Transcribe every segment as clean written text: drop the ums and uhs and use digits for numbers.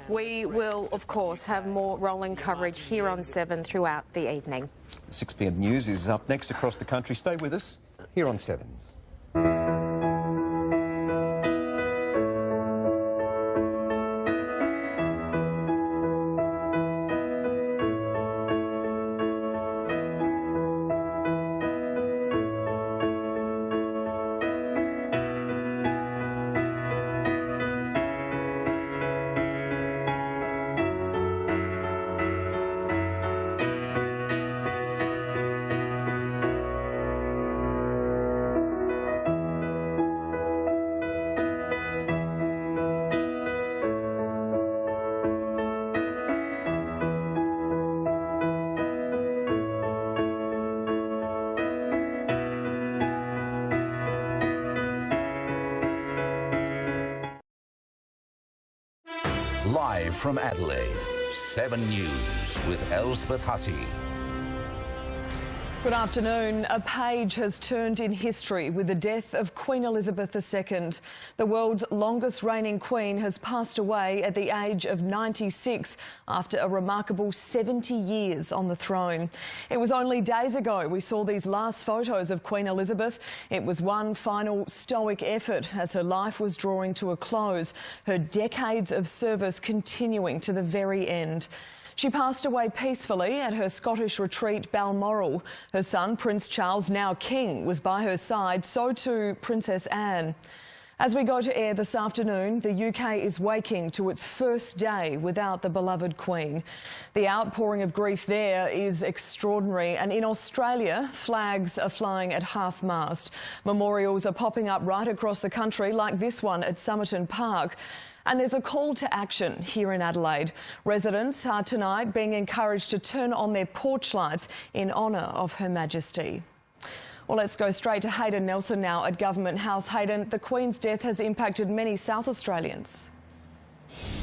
We will, of course, have more rolling coverage here on 7 throughout the evening. 6 p.m. news is up next across the country. Stay with us here on 7. Live from Adelaide, 7 News with Elspeth Hussey. Good afternoon. A page has turned in history with the death of Queen Elizabeth II. The world's longest reigning queen has passed away at the age of 96 after a remarkable 70 years on the throne. It was only days ago we saw these last photos of Queen Elizabeth. It was one final stoic effort as her life was drawing to a close, her decades of service continuing to the very end. She passed away peacefully at her Scottish retreat Balmoral. Her son, Prince Charles, now King, was by her side, so too Princess Anne. As we go to air this afternoon, the UK is waking to its first day without the beloved Queen. The outpouring of grief there is extraordinary, and in Australia, flags are flying at half-mast. Memorials are popping up right across the country, like this one at Somerton Park. And there's a call to action here in Adelaide. Residents are tonight being encouraged to turn on their porch lights in honour of Her Majesty. Well, let's go straight to Hayden Nelson now at Government House. Hayden, the Queen's death has impacted many South Australians.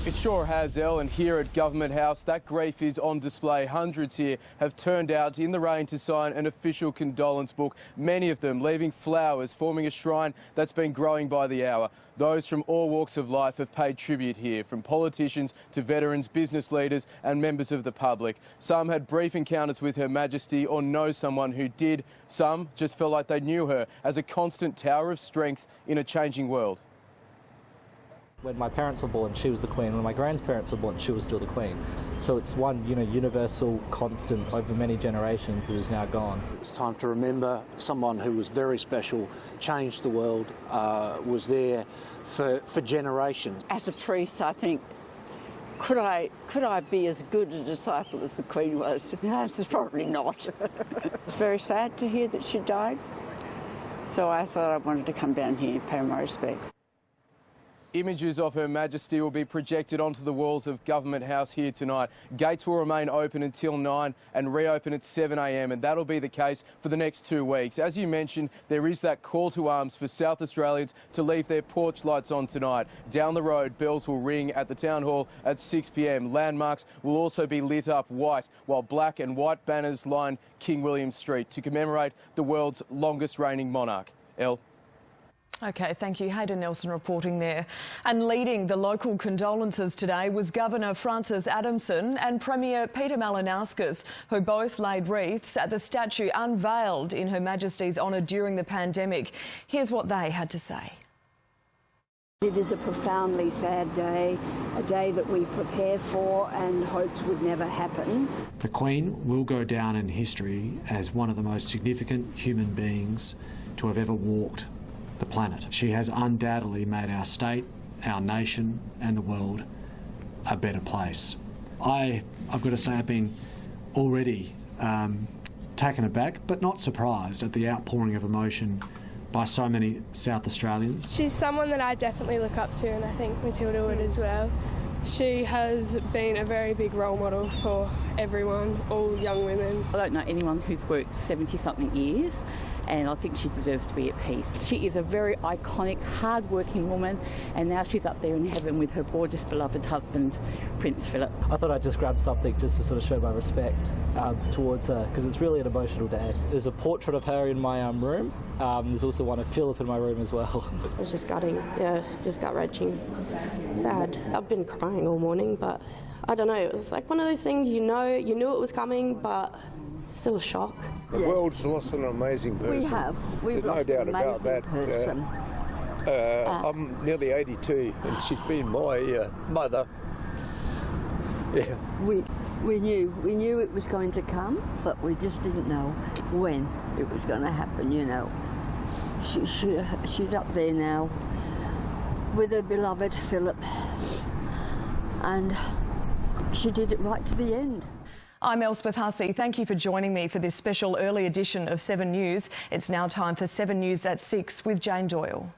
It sure has, Elle, and here at Government House, that grief is on display. Hundreds here have turned out in the rain to sign an official condolence book, many of them leaving flowers, forming a shrine that's been growing by the hour. Those from all walks of life have paid tribute here, from politicians to veterans, business leaders and members of the public. Some had brief encounters with Her Majesty or know someone who did. Some just felt like they knew her as a constant tower of strength in a changing world. When my parents were born, she was the Queen. When my grandparents were born, she was still the Queen. So it's one, universal constant over many generations that is now gone. It's time to remember someone who was very special, changed the world, was there for generations. As a priest, I think, could I be as good a disciple as the Queen was? The answer is probably not. It's very sad to hear that she died. So I thought I wanted to come down here and pay my respects. Images of Her Majesty will be projected onto the walls of Government House here tonight. Gates will remain open until 9 and reopen at 7 a.m, and that'll be the case for the next 2 weeks. As you mentioned, there is that call to arms for South Australians to leave their porch lights on tonight. Down the road, bells will ring at the Town Hall at 6 p.m. Landmarks will also be lit up white, while black and white banners line King William Street to commemorate the world's longest reigning monarch. Elle. OK, thank you. Hayden Nelson reporting there. And leading the local condolences today was Governor Francis Adamson and Premier Peter Malinauskas, who both laid wreaths at the statue unveiled in Her Majesty's honour during the pandemic. Here's what they had to say. It is a profoundly sad day, a day that we prepare for and hoped would never happen. The Queen will go down in history as one of the most significant human beings to have ever walked the planet. She has undoubtedly made our state, our nation and the world a better place. I've got to say I've been already taken aback but not surprised at the outpouring of emotion by so many South Australians. She's someone that I definitely look up to, and I think Matilda would as well. She has been a very big role model for everyone, all young women. I don't know anyone who's worked 70-something years and I think she deserves to be at peace. She is a very iconic, hard-working woman, and now she's up there in heaven with her gorgeous, beloved husband, Prince Philip. I thought I'd just grab something just to sort of show my respect towards her, because it's really an emotional day. There's a portrait of her in my room. There's also one of Philip in my room as well. It was just gutting, just gut-wrenching, sad. I've been crying all morning, but I don't know, it was like one of those things, you knew it was coming, but still a shock. The world's lost an amazing person. We have. We've lost no doubt an about amazing that. person. I'm nearly 82 and she's been my mother. Yeah. We knew it was going to come, but we just didn't know when it was going to happen, you know. She's up there now with her beloved Philip, and she did it right to the end. I'm Elspeth Hussey. Thank you for joining me for this special early edition of 7 News. It's now time for 7 News at 6 with Jane Doyle.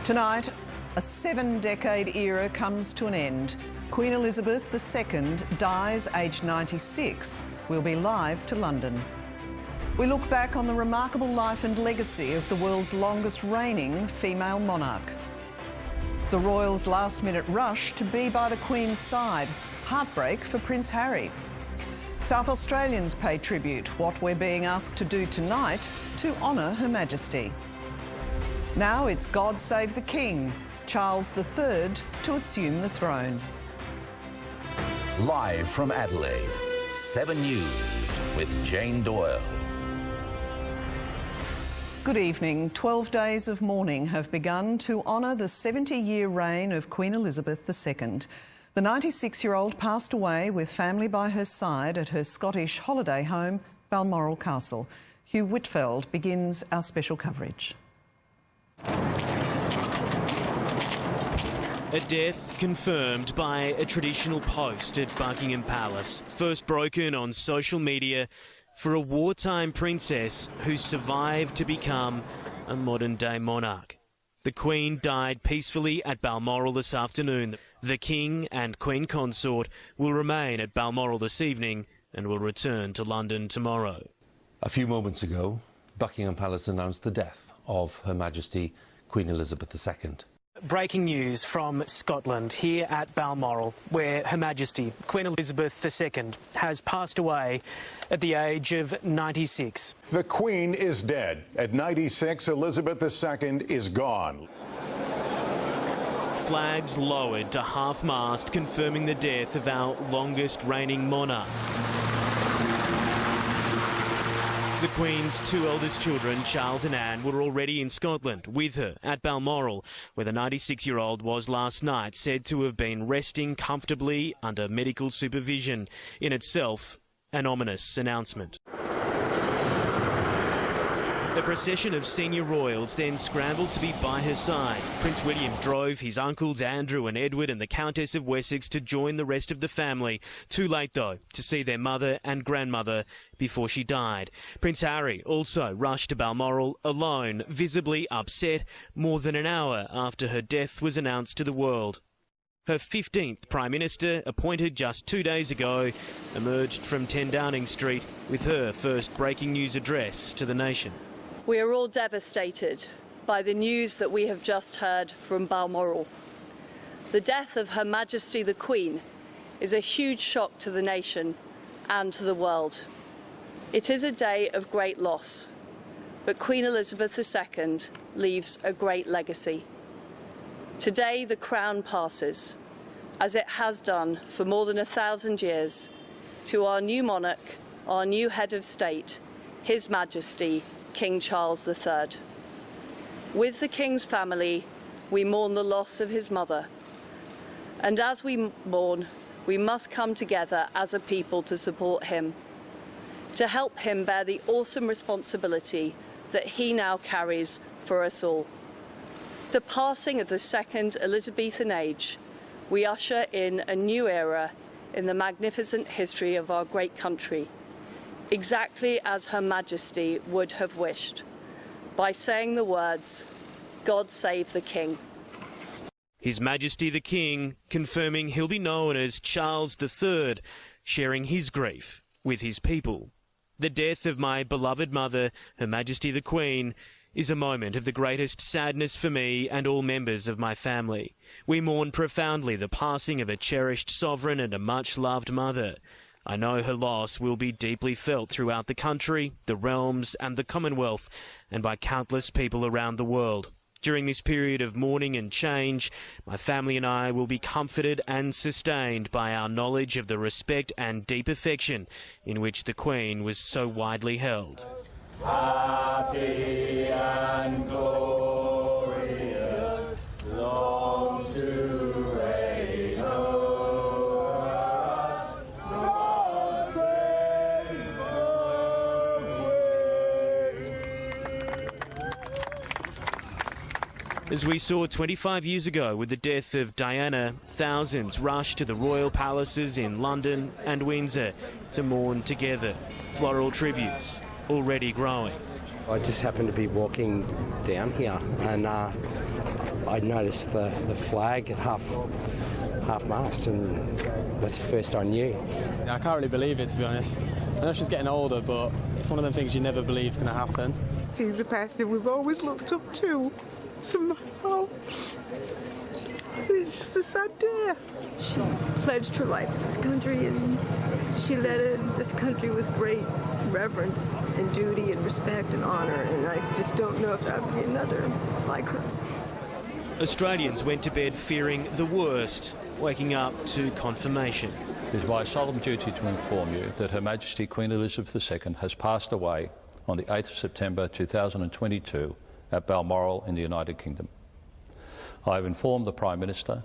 Tonight, a 7-decade era comes to an end. Queen Elizabeth II dies aged 96. We'll be live to London. We look back on the remarkable life and legacy of the world's longest reigning female monarch. The royals' last-minute rush to be by the Queen's side. Heartbreak for Prince Harry. South Australians pay tribute, what we're being asked to do tonight to honour Her Majesty. Now it's God Save the King, Charles III to assume the throne. Live from Adelaide, 7 News with Jane Doyle. Good evening. 12 days of mourning have begun to honour the 70-year reign of Queen Elizabeth II. The 96-year-old passed away with family by her side at her Scottish holiday home, Balmoral Castle. Hugh Whitfeld begins our special coverage. A death confirmed by a traditional post at Buckingham Palace, first broken on social media for a wartime princess who survived to become a modern-day monarch. The Queen died peacefully at Balmoral this afternoon. The King and Queen Consort will remain at Balmoral this evening and will return to London tomorrow. A few moments ago, Buckingham Palace announced the death of Her Majesty Queen Elizabeth II. Breaking news from Scotland, here at Balmoral, where Her Majesty Queen Elizabeth II has passed away at the age of 96. The Queen is dead. At 96, Elizabeth II is gone. Flags lowered to half-mast, confirming the death of our longest reigning monarch. The Queen's two eldest children, Charles and Anne, were already in Scotland with her at Balmoral, where the 96-year-old was last night said to have been resting comfortably under medical supervision. In itself, an ominous announcement. The procession of senior royals then scrambled to be by her side. Prince William drove his uncles Andrew and Edward and the Countess of Wessex to join the rest of the family. Too late, though, to see their mother and grandmother before she died. Prince Harry also rushed to Balmoral alone, visibly upset, more than an hour after her death was announced to the world. Her 15th Prime Minister, appointed just 2 days ago, emerged from 10 Downing Street with her first breaking news address to the nation. We are all devastated by the news that we have just heard from Balmoral. The death of Her Majesty the Queen is a huge shock to the nation and to the world. It is a day of great loss, but Queen Elizabeth II leaves a great legacy. Today the crown passes, as it has done for more than 1,000 years, to our new monarch, our new head of state, His Majesty King Charles III. With the King's family, we mourn the loss of his mother. And as we mourn, we must come together as a people to support him, to help him bear the awesome responsibility that he now carries for us all. The passing of the second Elizabethan age, we usher in a new era in the magnificent history of our great country, exactly as Her Majesty would have wished, by saying the words, God Save the King. His Majesty the King confirming he'll be known as Charles III, sharing his grief with his people. The death of my beloved mother, Her Majesty the Queen, is a moment of the greatest sadness for me and all members of my family. We mourn profoundly the passing of a cherished sovereign and a much-loved mother. I know her loss will be deeply felt throughout the country, the realms and the Commonwealth, and by countless people around the world. During this period of mourning and change, my family and I will be comforted and sustained by our knowledge of the respect and deep affection in which the Queen was so widely held. Happy and glorious, long to reign over us, God save the Queen. As we saw 25 years ago with the death of Diana, thousands rushed to the royal palaces in London and Windsor to mourn together. Floral tributes already growing. I just happened to be walking down here and I noticed the flag at half mast, and that's the first I knew. I can't really believe it, to be honest. I know she's getting older, but it's one of them things you never believe is going to happen. She's a person we've always looked up to. Somehow, it's just a sad day. She pledged her life to this country, and she led this country with great reverence and duty and respect and honour, and I just don't know if that would be another like her. Australians went to bed fearing the worst, waking up to confirmation. It is my solemn duty to inform you that Her Majesty Queen Elizabeth II has passed away on the 8th of September 2022 at Balmoral in the United Kingdom. I have informed the Prime Minister,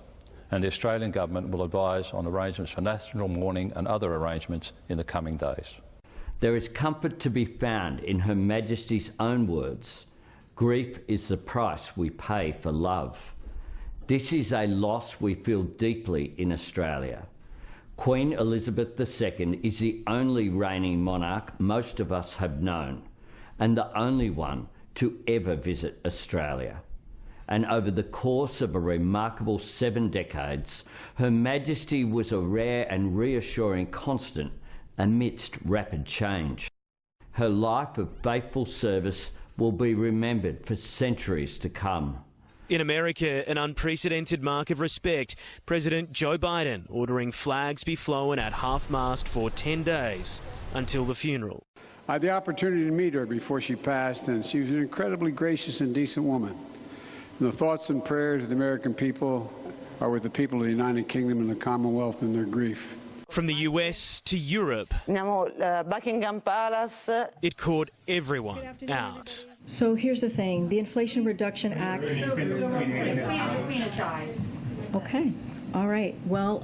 and the Australian Government will advise on arrangements for national mourning and other arrangements in the coming days. There is comfort to be found in Her Majesty's own words. Grief is the price we pay for love. This is a loss we feel deeply in Australia. Queen Elizabeth II is the only reigning monarch most of us have known, and the only one to ever visit Australia. And over the course of a remarkable 7 decades, Her Majesty was a rare and reassuring constant amidst rapid change. Her life of faithful service will be remembered for centuries to come. In America, an unprecedented mark of respect, President Joe Biden ordering flags be flown at half-mast for 10 days until the funeral. I had the opportunity to meet her before she passed, and she was an incredibly gracious and decent woman. And the thoughts and prayers of the American people are with the people of the United Kingdom and the Commonwealth in their grief. From the US to Europe, Buckingham Palace. It caught everyone out. So here's the thing, the Inflation Reduction Act. Okay, all right. Well,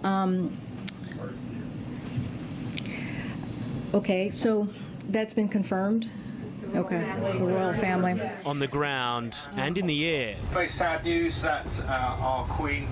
okay, so that's been confirmed. Okay, the royal family. On the ground and in the air. Very sad news that our Queen,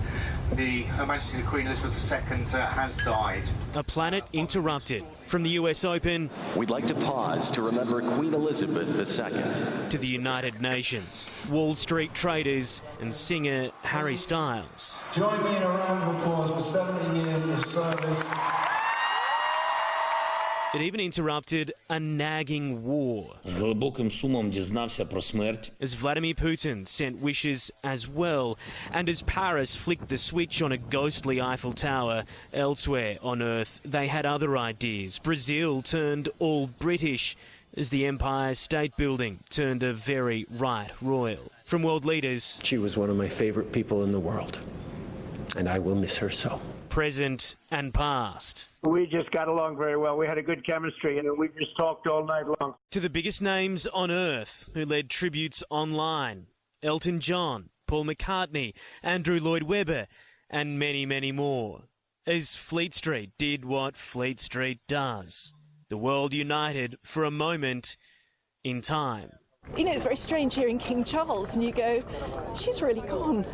Her Majesty the Queen Elizabeth II, has died. A planet interrupted. From the US Open, we'd like to pause to remember Queen Elizabeth II. To the United Nations, Wall Street traders and singer Harry Styles. Join me in a round of applause for 70 years of service. It even interrupted a nagging war. З глибоким сумом дізнався про смерть. As Vladimir Putin sent wishes as well, and as Paris flicked the switch on a ghostly Eiffel Tower, elsewhere on Earth they had other ideas. Brazil turned all British, as the Empire State Building turned a very right royal. From world leaders, she was one of my favourite people in the world, and I will miss her so. Present and past. We just got along very well. We had a good chemistry, and we just talked all night long. To the biggest names on earth who led tributes online. Elton John, Paul McCartney, Andrew Lloyd Webber, and many, many more. As Fleet Street did what Fleet Street does. The world united for a moment in time. You know, it's very strange hearing King Charles and you go, she's really gone.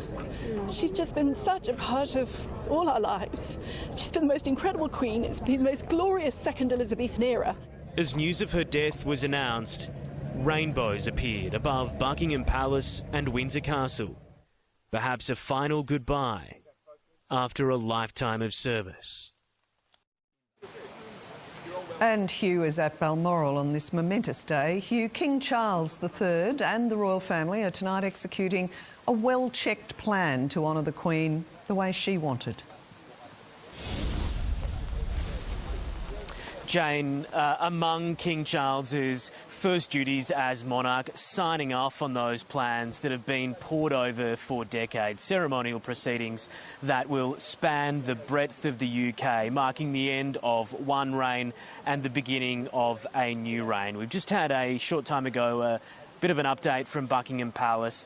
She's just been such a part of all our lives. She's been the most incredible queen. It's been the most glorious second Elizabethan era. As news of her death was announced, rainbows appeared above Buckingham Palace and Windsor Castle. Perhaps a final goodbye after a lifetime of service. You're all welcome. And Hugh is at Balmoral on this momentous day. Hugh, King Charles III and the royal family are tonight executing a well-checked plan to honour the Queen the way she wanted. Jane, among King Charles's first duties as monarch, signing off on those plans that have been poured over for decades. Ceremonial proceedings that will span the breadth of the UK, marking the end of one reign and the beginning of a new reign. We've just had a short time ago a bit of an update from Buckingham Palace.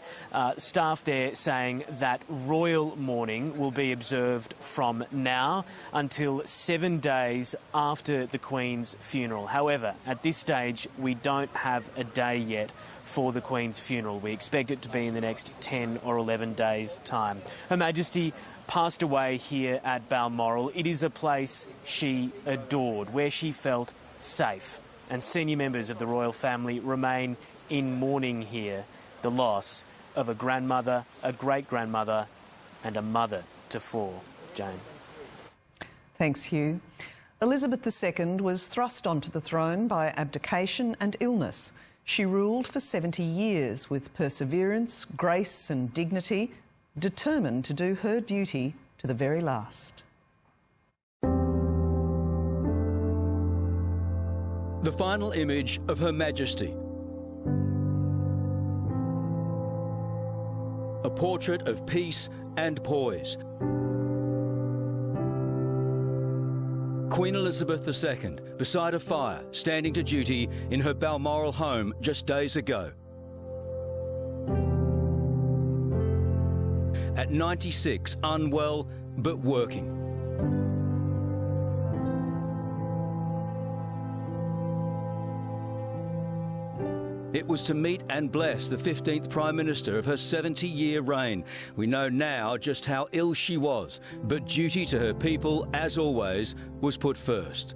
Staff there saying that royal mourning will be observed from now until 7 days after the Queen's funeral. However, at this stage, we don't have a day yet for the Queen's funeral. We expect it to be in the next 10 or 11 days' time. Her Majesty passed away here at Balmoral. It is a place she adored, where she felt safe. And senior members of the royal family remain in mourning here, the loss of a grandmother, a great-grandmother and a mother to four. Jane. Thanks, Hugh. Elizabeth II was thrust onto the throne by abdication and illness. She ruled for 70 years with perseverance, grace and dignity, determined to do her duty to the very last. The final image of Her Majesty. A portrait of peace and poise. Queen Elizabeth II beside a fire, standing to duty in her Balmoral home just days ago. At 96, unwell but working. It was to meet and bless the 15th Prime Minister of her 70-year reign. We know now just how ill she was, but duty to her people, as always, was put first.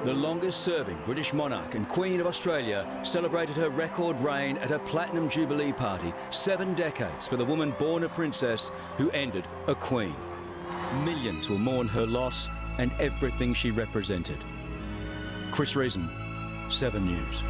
The longest-serving British monarch and Queen of Australia celebrated her record reign at a Platinum Jubilee party, 7 decades for the woman born a princess who ended a queen. Millions will mourn her loss and everything she represented. Chris Reason, 7 News.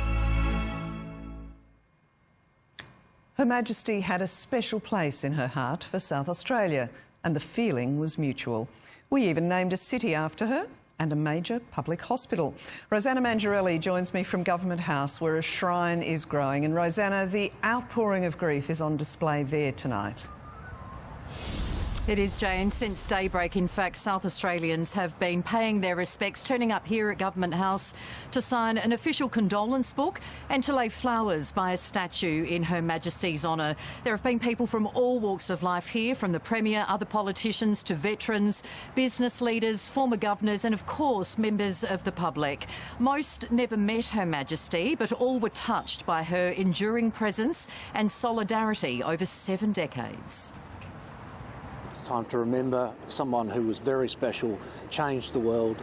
Her Majesty had a special place in her heart for South Australia, and the feeling was mutual. We even named a city after her and a major public hospital. Rosanna Mangiarelli joins me from Government House, where a shrine is growing. And Rosanna, the outpouring of grief is on display there tonight. It is, Jane. Since daybreak, in fact, South Australians have been paying their respects, turning up here at Government House to sign an official condolence book and to lay flowers by a statue in Her Majesty's honour. There have been people from all walks of life here, from the Premier, other politicians to veterans, business leaders, former governors and, of course, members of the public. Most never met Her Majesty, but all were touched by her enduring presence and solidarity over 7 decades. Time to remember someone who was very special, changed the world,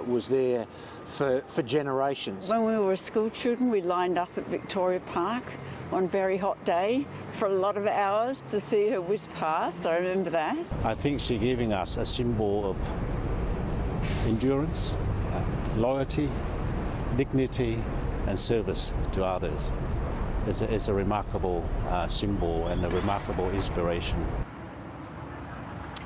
was there for generations. When we were school children, we lined up at Victoria Park one very hot day for a lot of hours to see her whiz past. I remember that. I think she's giving us a symbol of endurance, loyalty, dignity and service to others. It's a remarkable symbol and a remarkable inspiration.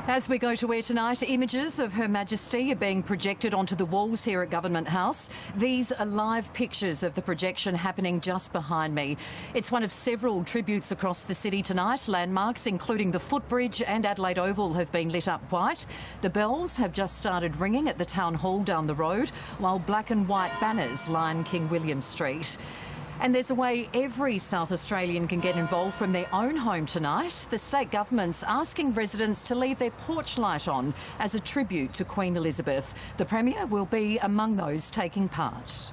As we go to air tonight, images of Her Majesty are being projected onto the walls here at Government House. These are live pictures of the projection happening just behind me. It's one of several tributes across the city tonight. Landmarks, including the Footbridge and Adelaide Oval, have been lit up white. The bells have just started ringing at the Town Hall down the road, while black and white banners line King William Street. And there's a way every South Australian can get involved from their own home tonight. The state government's asking residents to leave their porch light on as a tribute to Queen Elizabeth. The Premier will be among those taking part.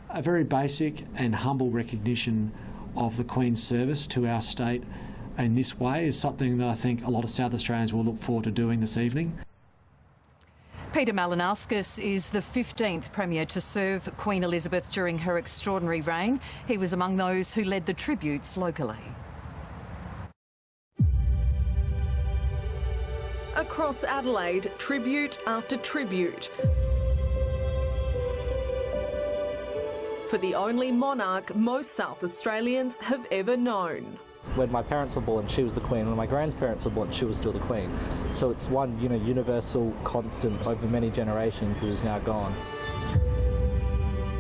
A very basic and humble recognition of the Queen's service to our state in this way is something that I think a lot of South Australians will look forward to doing this evening. Peter Malinauskas is the 15th Premier to serve Queen Elizabeth during her extraordinary reign. He was among those who led the tributes locally. Across Adelaide, tribute after tribute. For the only monarch most South Australians have ever known. When my parents were born, she was the Queen. When my grandparents were born, she was still the Queen. So it's one, universal constant over many generations that is now gone.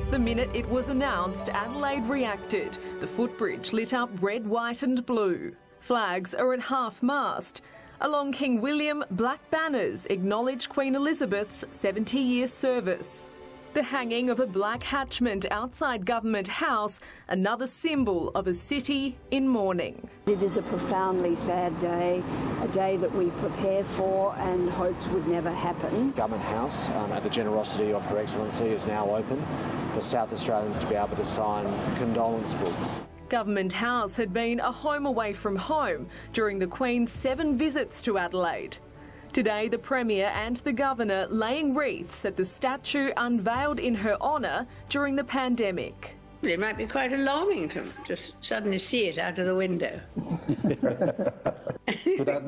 The minute it was announced, Adelaide reacted. The footbridge lit up red, white and blue. Flags are at half-mast. Along King William, black banners acknowledge Queen Elizabeth's 70-year service. The hanging of a black hatchment outside Government House, another symbol of a city in mourning. It is a profoundly sad day, a day that we prepare for and hoped would never happen. Government House, at the generosity of Her Excellency, is now open for South Australians to be able to sign condolence books. Government House had been a home away from home during the Queen's 7 visits to Adelaide. Today, the Premier and the Governor laying wreaths at the statue unveiled in her honour during the pandemic. It might be quite alarming to just suddenly see it out of the window.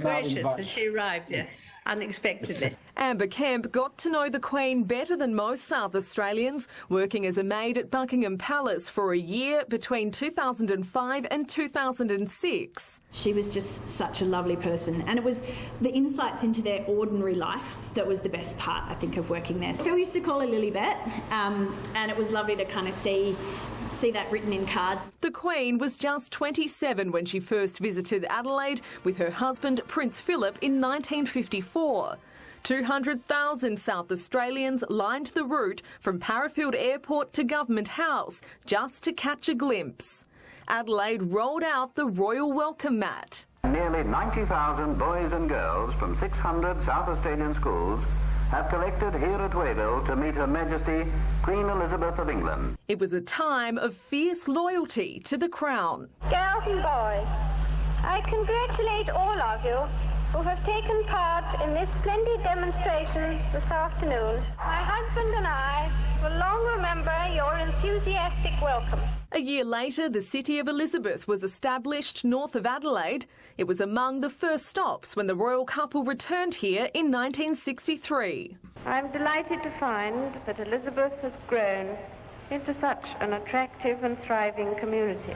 Gracious that she arrived here unexpectedly. Amber Kemp got to know the Queen better than most South Australians, working as a maid at Buckingham Palace for a year between 2005 and 2006. She was just such a lovely person, and it was the insights into their ordinary life that was the best part, I think, of working there. Phil used to call her Lilybet, and it was lovely to kind of see that written in cards. The Queen was just 27 when she first visited Adelaide with her husband Prince Philip in 1954. 200,000 South Australians lined the route from Parafield Airport to Government House just to catch a glimpse. Adelaide rolled out the royal welcome mat. Nearly 90,000 boys and girls from 600 South Australian schools have collected here at Wayville to meet Her Majesty Queen Elizabeth of England. It was a time of fierce loyalty to the Crown. Girls and boys, I congratulate all of you who have taken part in this splendid demonstration this afternoon. My husband and I will long remember your enthusiastic welcome. A year later, the city of Elizabeth was established north of Adelaide. It was among the first stops when the royal couple returned here in 1963. I'm delighted to find that Elizabeth has grown into such an attractive and thriving community.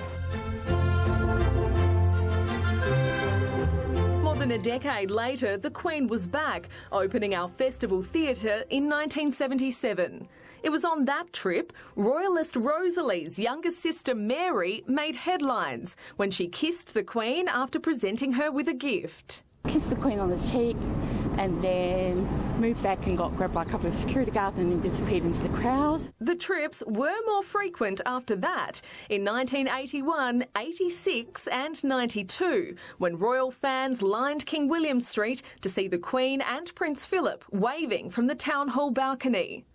More than a decade later, the Queen was back, opening our Festival Theatre in 1977. It was on that trip, Royalist Rosalie's younger sister Mary made headlines when she kissed the Queen after presenting her with a gift. Kissed the Queen on the cheek and then moved back and got grabbed by a couple of security guards and then disappeared into the crowd. The trips were more frequent after that in 1981, 86 and 92, when royal fans lined King William Street to see the Queen and Prince Philip waving from the Town Hall balcony.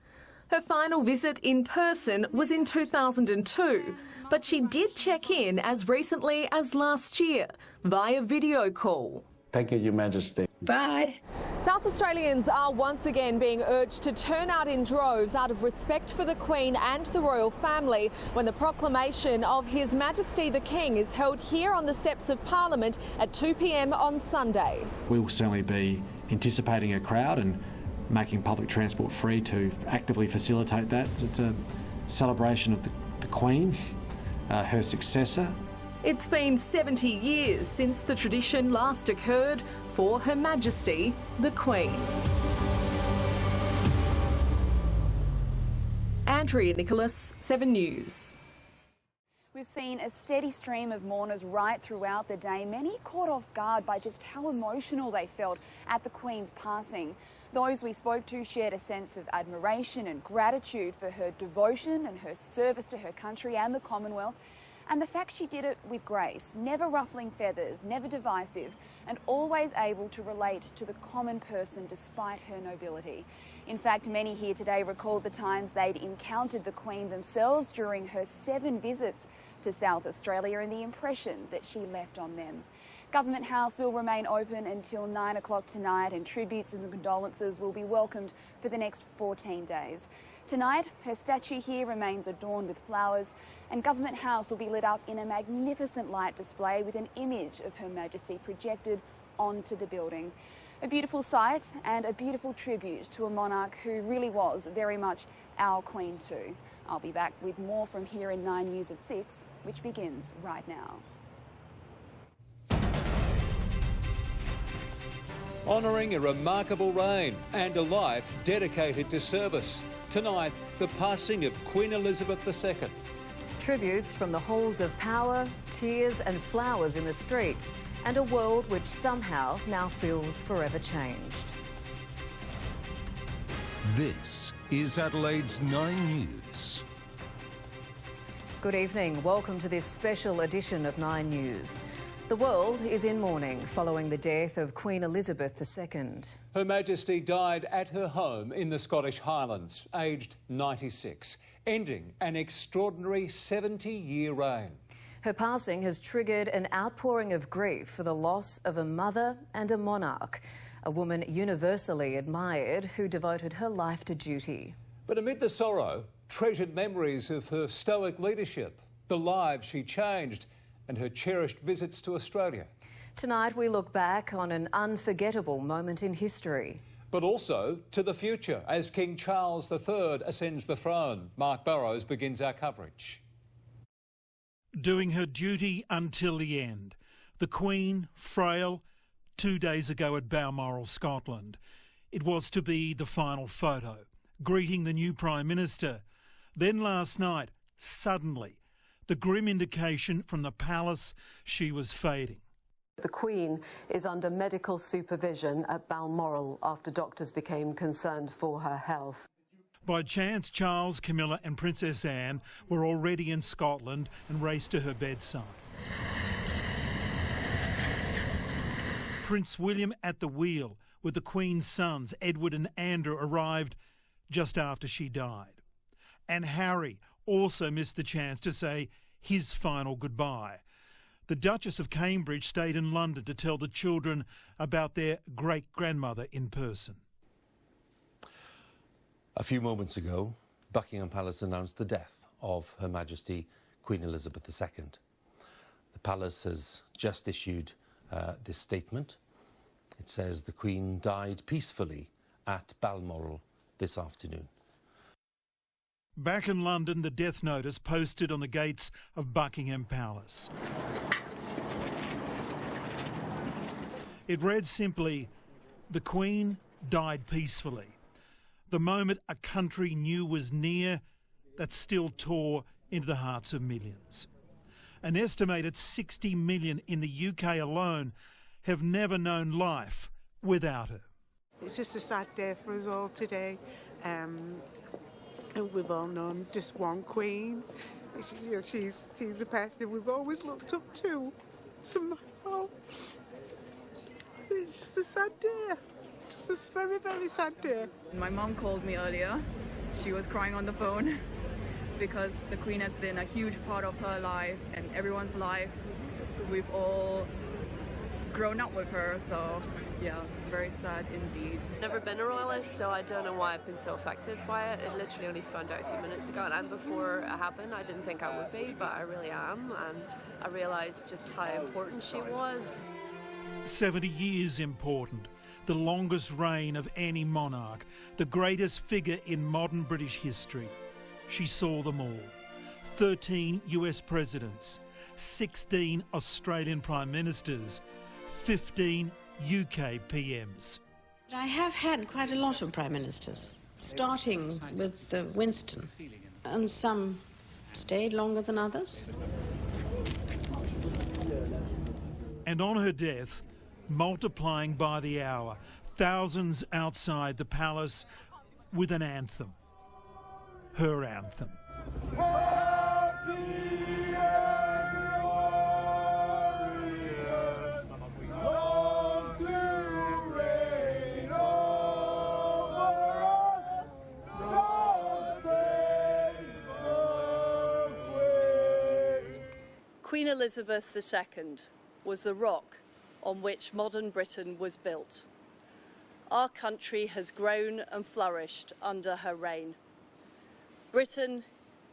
Her final visit in person was in 2002, but she did check in as recently as last year via video call. Thank you, Your Majesty. Bye. South Australians are once again being urged to turn out in droves out of respect for the Queen and the royal family when the proclamation of His Majesty the King is held here on the steps of Parliament at 2 p.m. on Sunday. We will certainly be anticipating a crowd and making public transport free to actively facilitate that. It's a celebration of the Queen, her successor. It's been 70 years since the tradition last occurred for Her Majesty the Queen. Andrea Nicholas, 7 News. We've seen a steady stream of mourners right throughout the day, many caught off guard by just how emotional they felt at the Queen's passing. Those we spoke to shared a sense of admiration and gratitude for her devotion and her service to her country and the Commonwealth, and the fact she did it with grace, never ruffling feathers, never divisive, and always able to relate to the common person despite her nobility. In fact, many here today recalled the times they'd encountered the Queen themselves during her 7 visits to South Australia and the impression that she left on them. Government House will remain open until 9 o'clock tonight, and tributes and condolences will be welcomed for the next 14 days. Tonight, her statue here remains adorned with flowers, and Government House will be lit up in a magnificent light display with an image of Her Majesty projected onto the building. A beautiful sight and a beautiful tribute to a monarch who really was very much our Queen too. I'll be back with more from here in 9 News at 6, which begins right now. Honouring a remarkable reign and a life dedicated to service. Tonight, the passing of Queen Elizabeth II. Tributes from the halls of power, tears and flowers in the streets, and a world which somehow now feels forever changed. This is Adelaide's 9 News. Good evening. Welcome to this special edition of 9 News. The world is in mourning following the death of Queen Elizabeth II. Her Majesty died at her home in the Scottish Highlands, aged 96, ending an extraordinary 70-year reign. Her passing has triggered an outpouring of grief for the loss of a mother and a monarch, a woman universally admired who devoted her life to duty. But amid the sorrow, treasured memories of her stoic leadership, the lives she changed, and her cherished visits to Australia. Tonight we look back on an unforgettable moment in history. But also to the future as King Charles III ascends the throne. Mark Burrows begins our coverage. Doing her duty until the end. The Queen, frail, 2 days ago at Balmoral, Scotland. It was to be the final photo, greeting the new Prime Minister. Then last night, suddenly, the grim indication from the palace she was fading. The Queen is under medical supervision at Balmoral after doctors became concerned for her health. By chance, Charles, Camilla and Princess Anne were already in Scotland and raced to her bedside. Prince William at the wheel with the Queen's sons, Edward and Andrew, arrived just after she died. And Harry also missed the chance to say his final goodbye. The Duchess of Cambridge stayed in London to tell the children about their great-grandmother in person. A few moments ago, Buckingham Palace announced the death of Her Majesty Queen Elizabeth II. The Palace has just issued this statement. It says the Queen died peacefully at Balmoral this afternoon. Back in London, the death notice posted on the gates of Buckingham Palace. It read simply, "The Queen died peacefully." The moment a country knew was near, that still tore into the hearts of millions. An estimated 60 million in the UK alone have never known life without her. It's just a sad day for us all today. And we've all known just one Queen. She's the person we've always looked up to somehow. It's just a sad day. Just a very, very sad day. My mom called me earlier. She was crying on the phone because the Queen has been a huge part of her life and everyone's life. We've all grown up with her, so yeah, very sad indeed. Never been a royalist, so I don't know why I've been so affected by it. I literally only found out a few minutes ago, and before it happened I didn't think I would be, but I really am, and I realised just how important she was. 70 years important, the longest reign of any monarch, the greatest figure in modern British history. She saw them all. 13 US presidents, 16 Australian prime ministers, 15 UK PMs. I have had quite a lot of prime ministers, starting with Winston, and some stayed longer than others. And on her death, multiplying by the hour, thousands outside the palace with an anthem. Her anthem. Queen Elizabeth II was the rock on which modern Britain was built. Our country has grown and flourished under her reign. Britain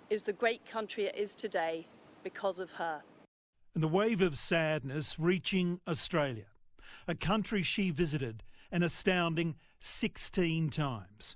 is the great country it is today because of her. And the wave of sadness reaching Australia, a country she visited an astounding 16 times.